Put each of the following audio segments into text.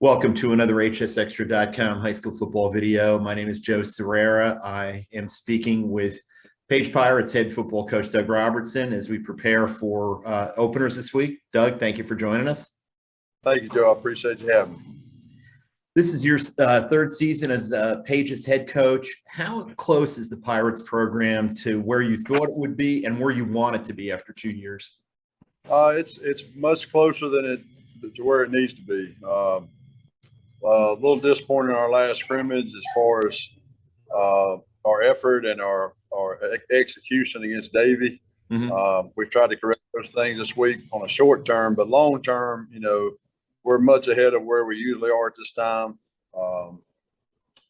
Welcome to another hsextra.com high school football video. My name is Joe Serrera. I am speaking with Page Pirates head football coach Doug Robertson as we prepare for openers this week. Doug, thank you for joining us. Thank you, Joe. I appreciate you having me. This is your third season as Page's head coach. How close is the Pirates program to where you thought it would be and where you want it to be after 2 years? It's much closer than to where it needs to be. A little disappointed in our last scrimmage as far as our effort and our execution against Davie. We've tried to correct those things this week on a short term, but long term, we're much ahead of where we usually are at this time.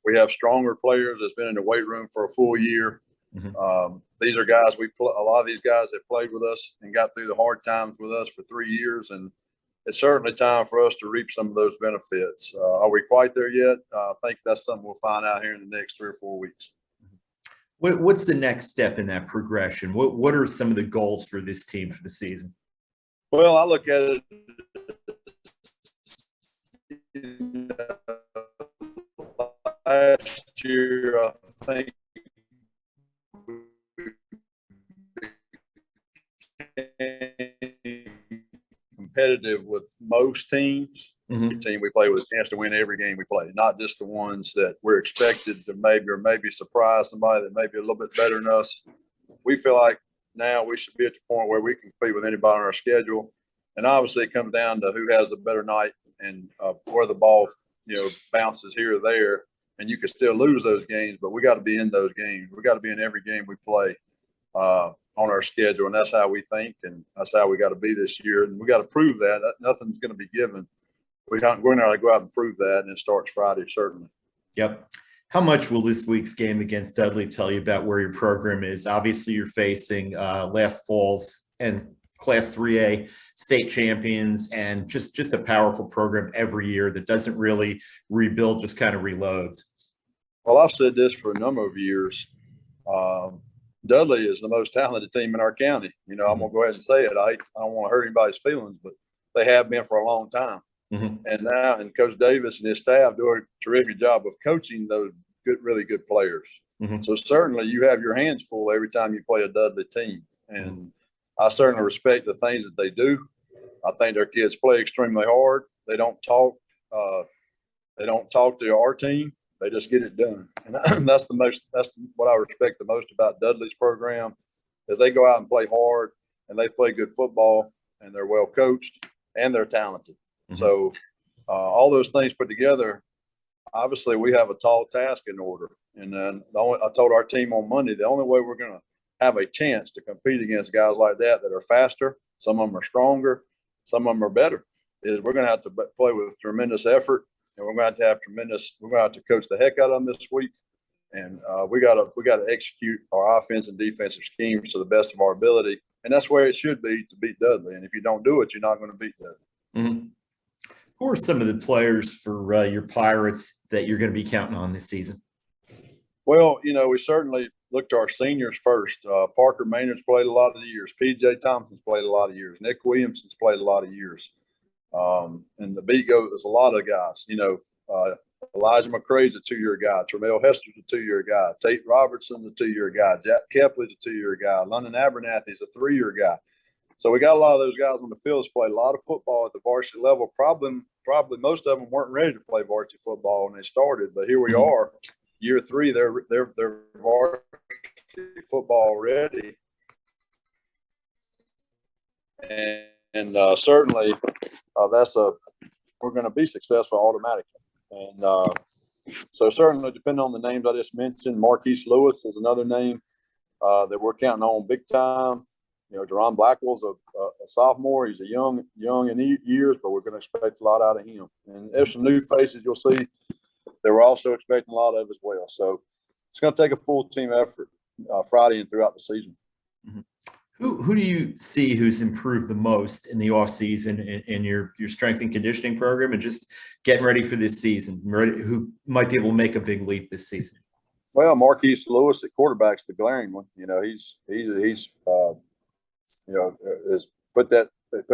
We have stronger players that's been in the weight room for a full year. These are guys a lot of these guys have played with us and got through the hard times with us for 3 years, and it's certainly time for us to reap some of those benefits. Are we quite there yet? I think that's something we'll find out here in the next 3 or 4 weeks. What's the next step in that progression? What are some of the goals for this team for the season? Well, I look at it last year, I think competitive with most teams. The team we play with a chance to win every game we play, not just the ones that we're expected to maybe surprise somebody that may be a little bit better than us. We feel like now we should be at the point where we can compete with anybody on our schedule. And obviously it comes down to who has a better night and where the ball, bounces here or there. And you can still lose those games, but we got to be in those games. We got to be in every game we play on our schedule, and that's how we think, and that's how we got to be this year. And we got to prove that. Nothing's going to be given. We're going to go out and prove that, and it starts Friday, certainly. Yep. How much will this week's game against Dudley tell you about where your program is? Obviously, you're facing last fall's and Class 3A state champions, and just a powerful program every year that doesn't really rebuild, just kind of reloads. Well, I've said this for a number of years. Dudley is the most talented team in our county. I'm going to go ahead and say it. I don't want to hurt anybody's feelings, but they have been for a long time. And Coach Davis and his staff do a terrific job of coaching those really good players. So certainly you have your hands full every time you play a Dudley team. And I certainly respect the things that they do. I think their kids play extremely hard. They don't talk. They don't talk to our team. They just get it done. And that's what I respect the most about Dudley's program is they go out and play hard and they play good football and they're well coached and they're talented. So all those things put together, obviously we have a tall task in order. And then I told our team on Monday, the only way we're going to have a chance to compete against guys like that are faster, some of them are stronger, some of them are better, is we're going to have to play with tremendous effort. And we're going to have to coach the heck out of them this week. And we got to execute our offense and defensive schemes to the best of our ability. And that's where it should be to beat Dudley. And if you don't do it, you're not going to beat Dudley. Who are some of the players for your Pirates that you're going to be counting on this season? Well, we certainly looked to our seniors first. Parker Maynard's played a lot of years. P.J. Thompson's played a lot of years. Nick Williamson's played a lot of years. And the beat goes, there's a lot of guys, Elijah McCrae's a 2-year guy. Tremel Hester's a 2-year guy. Tate Robertson's a 2-year guy. Jack Kepley's a 2-year guy. London Abernathy's a 3-year guy. So we got a lot of those guys on the field that's played a lot of football at the varsity level. Probably most of them weren't ready to play varsity football when they started, but here we are, year 3, they're varsity football ready. And certainly we're going to be successful automatically. And so certainly depending on the names I just mentioned, Marquis Lewis is another name that we're counting on big time. Jerron Blackwell's a sophomore. He's a young in years, but we're going to expect a lot out of him. And there's some new faces you'll see that we're also expecting a lot of as well. So it's going to take a full team effort Friday and throughout the season. Who do you see who's improved the most in the offseason in your strength and conditioning program and just getting ready for this season? Who might be able to make a big leap this season? Well, Marquis Lewis at quarterback's the glaring one. He's has put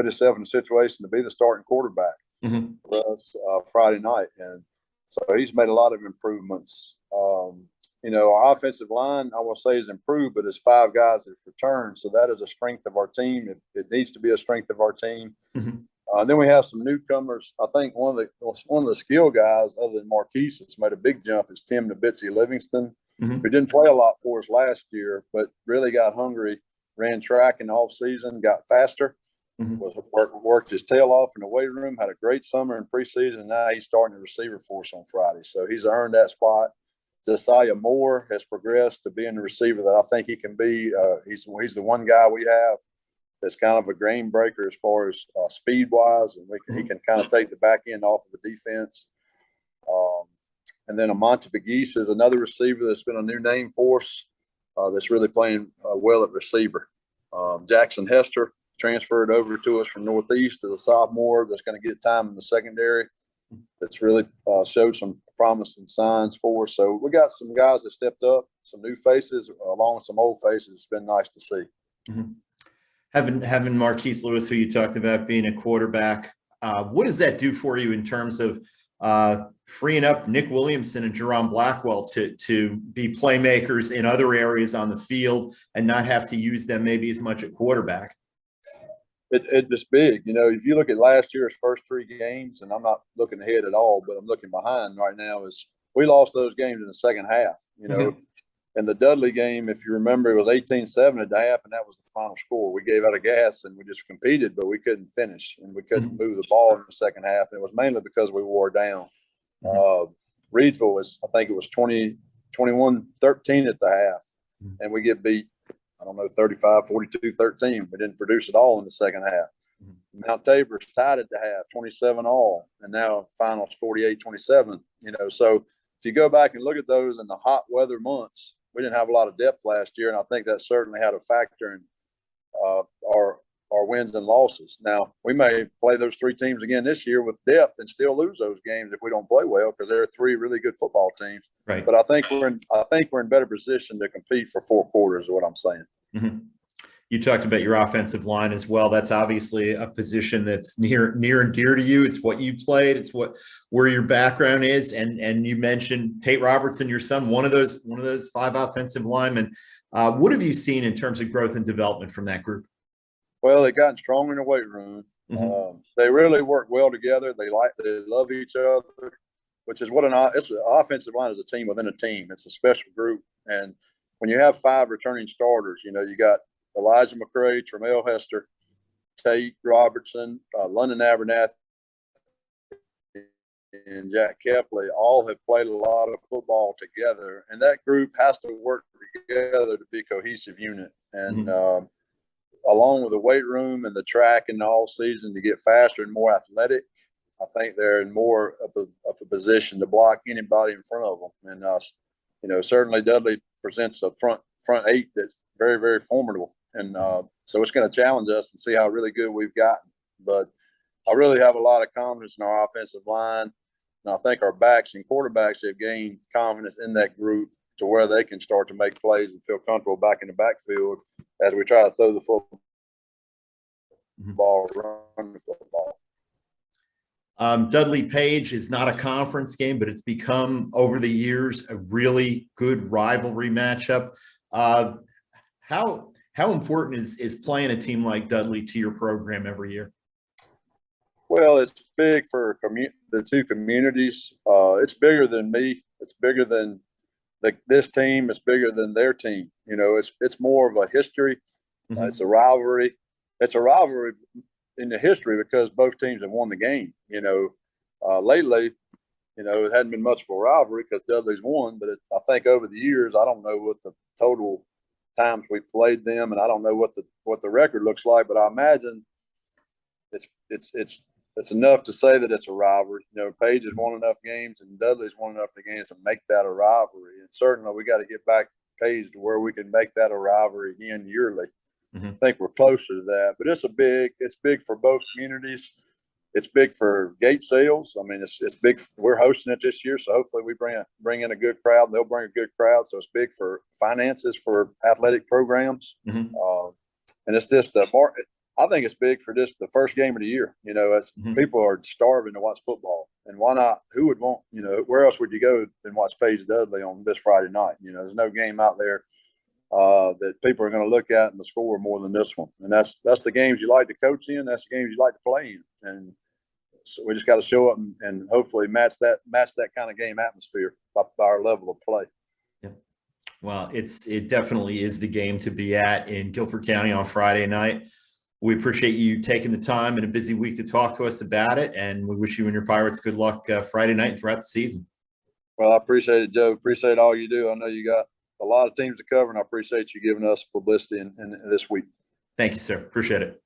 himself in a situation to be the starting quarterback. with us Friday night, and so he's made a lot of improvements. Our offensive line, I will say, is improved, but it's 5 guys that returned, so that is a strength of our team. It needs to be a strength of our team. Then we have some newcomers. I think one of the skill guys, other than Marquis, that's made a big jump is Tim Nabitzi Livingston, who didn't play a lot for us last year, but really got hungry, ran track in the off season, got faster, worked his tail off in the weight room, had a great summer in preseason, and now he's starting the receiver for us on Friday. So he's earned that spot. Josiah Moore has progressed to being the receiver that I think he can be. He's the one guy we have that's kind of a game breaker as far as speed wise, and he can kind of take the back end off of the defense. And then Amonte Begis is another receiver that's been a new name for us that's really playing well at receiver. Jackson Hester transferred over to us from Northeast as a sophomore that's going to get time in the secondary. That's really showed some promising signs for us. So we got some guys that stepped up, some new faces along with some old faces. It's been nice to see. Having Marquis Lewis, who you talked about being a quarterback, what does that do for you in terms of freeing up Nick Williamson and Jerome Blackwell to be playmakers in other areas on the field and not have to use them maybe as much at quarterback? It's big. If you look at last year's first 3 games, and I'm not looking ahead at all, but I'm looking behind right now, is we lost those games in the second half. In the Dudley game, if you remember, it was 18-7 at the half, and that was the final score. We gave out of gas, and we just competed, but we couldn't finish, and we couldn't move the ball in the second half. And it was mainly because we wore down. Reedsville I think it was 21-13 at the half, and we get beat, 35, 42, 13. We didn't produce at all in the second half. Mount Tabor's tied at the half, 27-all, and now finals 48-27. So if you go back and look at those in the hot weather months, we didn't have a lot of depth last year, and I think that certainly had a factor in our wins and losses. Now, we may play those 3 teams again this year with depth and still lose those games if we don't play well, because there are 3 really good football teams. Right. But I think we're in better position to compete for 4 quarters, is what I'm saying. You talked about your offensive line as well. That's obviously a position that's near and dear to you. It's what you played. It's where your background is. And you mentioned Tate Robertson, your son, one of those 5 offensive linemen. What have you seen in terms of growth and development from that group? Well, they've gotten stronger in the weight room. They really work well together. They love each other, which is it's an offensive line is a team within a team. It's a special group. And when you have 5 returning starters, you got Elijah McCray, Tremel Hester, Tate Robertson, London Abernathy, and Jack Kepley all have played a lot of football together. And that group has to work together to be a cohesive unit. And along with the weight room and the track and the all season to get faster and more athletic, I think they're in more of a position to block anybody in front of them. And certainly Dudley presents a front 8 that's very, very formidable. And so it's going to challenge us and see how really good we've gotten. But I really have a lot of confidence in our offensive line. And I think our backs and quarterbacks have gained confidence in that group to where they can start to make plays and feel comfortable back in the backfield as we try to throw the football, run the football. Dudley Page is not a conference game, but it's become over the years a really good rivalry matchup. How important is playing a team like Dudley to your program every year? Well, it's big for the 2 communities. It's bigger than me. It's bigger than this team. It's bigger than their team. It's more of a history. It's a rivalry. It's a rivalry in the history because both teams have won the game. Lately, it hadn't been much of a rivalry because Dudley's won. But I think over the years, I don't know what the total times we played them, and I don't know what the record looks like. But I imagine it's enough to say that it's a rivalry. Page has won enough games, and Dudley's won enough games to make that a rivalry. And certainly, we got to get back Page to where we can make that a rivalry again yearly. I think we're closer to that, but it's big for both communities. It's big for gate sales. I mean, it's big. We're hosting it this year, so hopefully we bring in a good crowd. And they'll bring a good crowd, so it's big for finances for athletic programs. And it's just I think it's big for just the first game of the year. You know, as people are starving to watch football, and why not? Who would want? You know, where else would you go than watch Paige Dudley on this Friday night? You know, there's no game out there that people are going to look at and the score more than this one. And that's the games you like to coach in. That's the games you like to play in. And so we just got to show up and hopefully match that kind of game atmosphere by our level of play. Yeah. Well, it definitely is the game to be at in Guilford County on Friday night. We appreciate you taking the time in a busy week to talk to us about it, and we wish you and your Pirates good luck Friday night and throughout the season. Well, I appreciate it, Joe. Appreciate all you do. I know you got a lot of teams to cover, and I appreciate you giving us publicity in this week. Thank you, sir. Appreciate it.